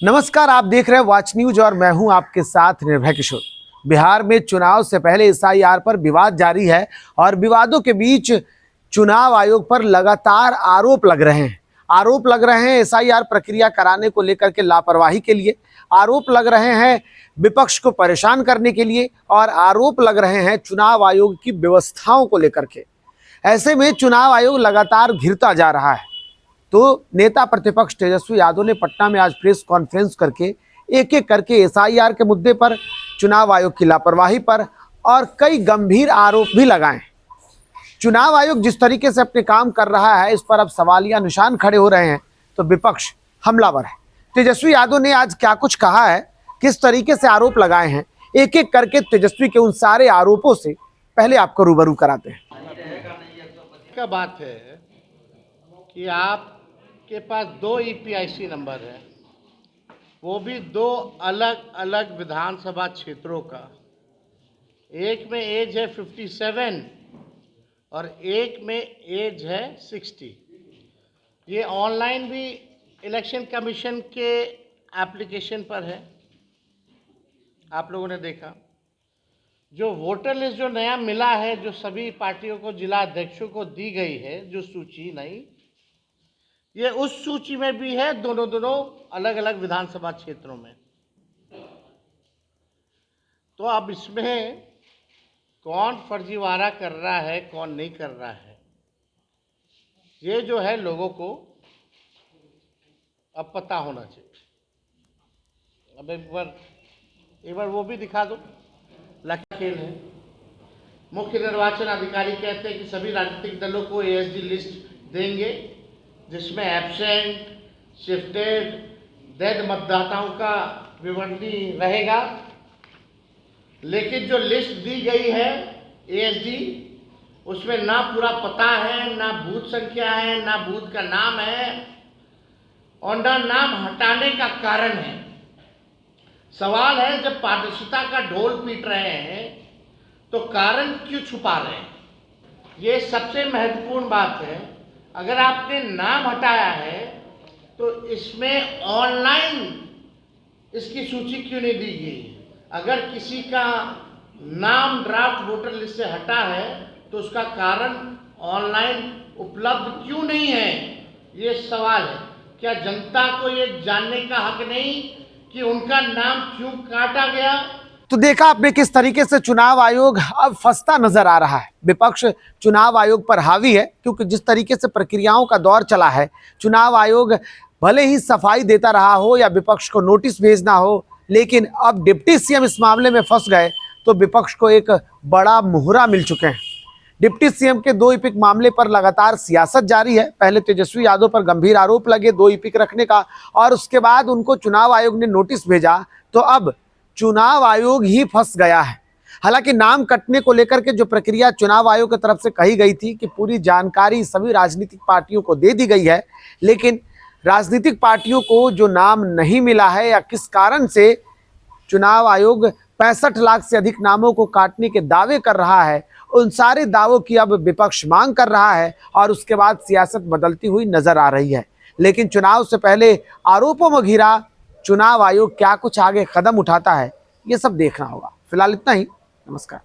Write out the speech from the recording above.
नमस्कार, आप देख रहे हैं वॉच न्यूज और मैं हूं आपके साथ निर्भय किशोर। बिहार में चुनाव से पहले एसआईआर पर विवाद जारी है और विवादों के बीच चुनाव आयोग पर लगातार आरोप लग रहे हैं एसआईआर प्रक्रिया कराने को लेकर के लापरवाही के लिए, आरोप लग रहे हैं विपक्ष को परेशान करने के लिए और आरोप लग रहे हैं चुनाव आयोग की व्यवस्थाओं को लेकर के। ऐसे में चुनाव आयोग लगातार घिरता जा रहा है। तो नेता प्रतिपक्ष तेजस्वी यादव ने पटना में आज प्रेस कॉन्फ्रेंस करके एक एक करके एसआईआर के मुद्दे पर, चुनाव आयोग की लापरवाही पर और कई गंभीर आरोप भी लगाए। चुनाव आयोग जिस तरीके से अपने काम कर रहा है, इस पर अब सवालिया निशान खड़े हो रहे हैं, तो विपक्ष हमलावर है। तेजस्वी यादव ने आज क्या कुछ कहा है, किस तरीके से आरोप लगाए हैं, एक एक करके तेजस्वी के उन सारे आरोपों से पहले आपको रूबरू कराते हैं। का बात है कि आपके पास 2 ईपीआईसी नंबर है, वो भी 2 अलग अलग विधानसभा क्षेत्रों का। एक में एज है 57 और एक में एज है 60। ये ऑनलाइन भी इलेक्शन कमीशन के एप्लीकेशन पर है, आप लोगों ने देखा। जो वोटर लिस्ट जो नया मिला है, जो सभी पार्टियों को, जिला अध्यक्षों को दी गई है, जो सूची नहीं, ये उस सूची में भी है, दोनों अलग अलग विधानसभा क्षेत्रों में। तो अब इसमें कौन फर्जीवाड़ा कर रहा है, कौन नहीं कर रहा है, ये जो है लोगों को अब पता होना चाहिए। अब एक बार वो भी दिखा दो। खेल है। मुख्य निर्वाचन अधिकारी कहते हैं कि सभी राजनीतिक दलों को एएसडी लिस्ट देंगे, जिसमें एब्सेंट, शिफ्टेड, डेड मतदाताओं का विवरण रहेगा। लेकिन जो लिस्ट दी गई है एएसडी, उसमें ना पूरा पता है, ना बूथ संख्या है, ना बूथ का नाम है और ना नाम हटाने का कारण है। सवाल है, जब पारदर्शिता का ढोल पीट रहे हैं तो कारण क्यों छुपा रहे हैं? ये सबसे महत्वपूर्ण बात है। अगर आपने नाम हटाया है तो इसमें ऑनलाइन इसकी सूची क्यों नहीं दी गई? अगर किसी का नाम ड्राफ्ट वोटर लिस्ट से हटा है तो उसका कारण ऑनलाइन उपलब्ध क्यों नहीं है? ये सवाल है। क्या जनता को ये जानने का हक नहीं कि उनका नाम क्यों काटा गया? तो देखा आपने किस तरीके से चुनाव आयोग अब फंसता नजर आ रहा है। विपक्ष चुनाव आयोग पर हावी है, क्योंकि जिस तरीके से प्रक्रियाओं का दौर चला है, चुनाव आयोग भले ही सफाई देता रहा हो या विपक्ष को नोटिस भेजना हो, लेकिन अब डिप्टी सीएम इस मामले में फंस गए तो विपक्ष को एक बड़ा मुहरा मिल चुके हैं। डिप्टी सीएम के 2 ईपिक मामले पर लगातार सियासत जारी है। पहले तेजस्वी यादव पर गंभीर आरोप लगे 2 ईपिक रखने का, और उसके बाद उनको चुनाव आयोग ने नोटिस भेजा, तो अब चुनाव आयोग ही फंस गया है। हालांकि नाम कटने को लेकर के जो प्रक्रिया चुनाव आयोग की तरफ से कही गई थी कि पूरी जानकारी सभी राजनीतिक पार्टियों को दे दी गई है, लेकिन राजनीतिक पार्टियों को जो नाम नहीं मिला है या किस कारण से चुनाव आयोग 65 लाख से अधिक नामों को काटने के दावे कर रहा है, उन सारे दावों की अब विपक्ष मांग कर रहा है और उसके बाद सियासत बदलती हुई नजर आ रही है। लेकिन चुनाव से पहले आरोपों में घिरा चुनाव आयोग क्या कुछ आगे कदम उठाता है, ये सब देखना होगा। फिलहाल इतना ही। नमस्कार।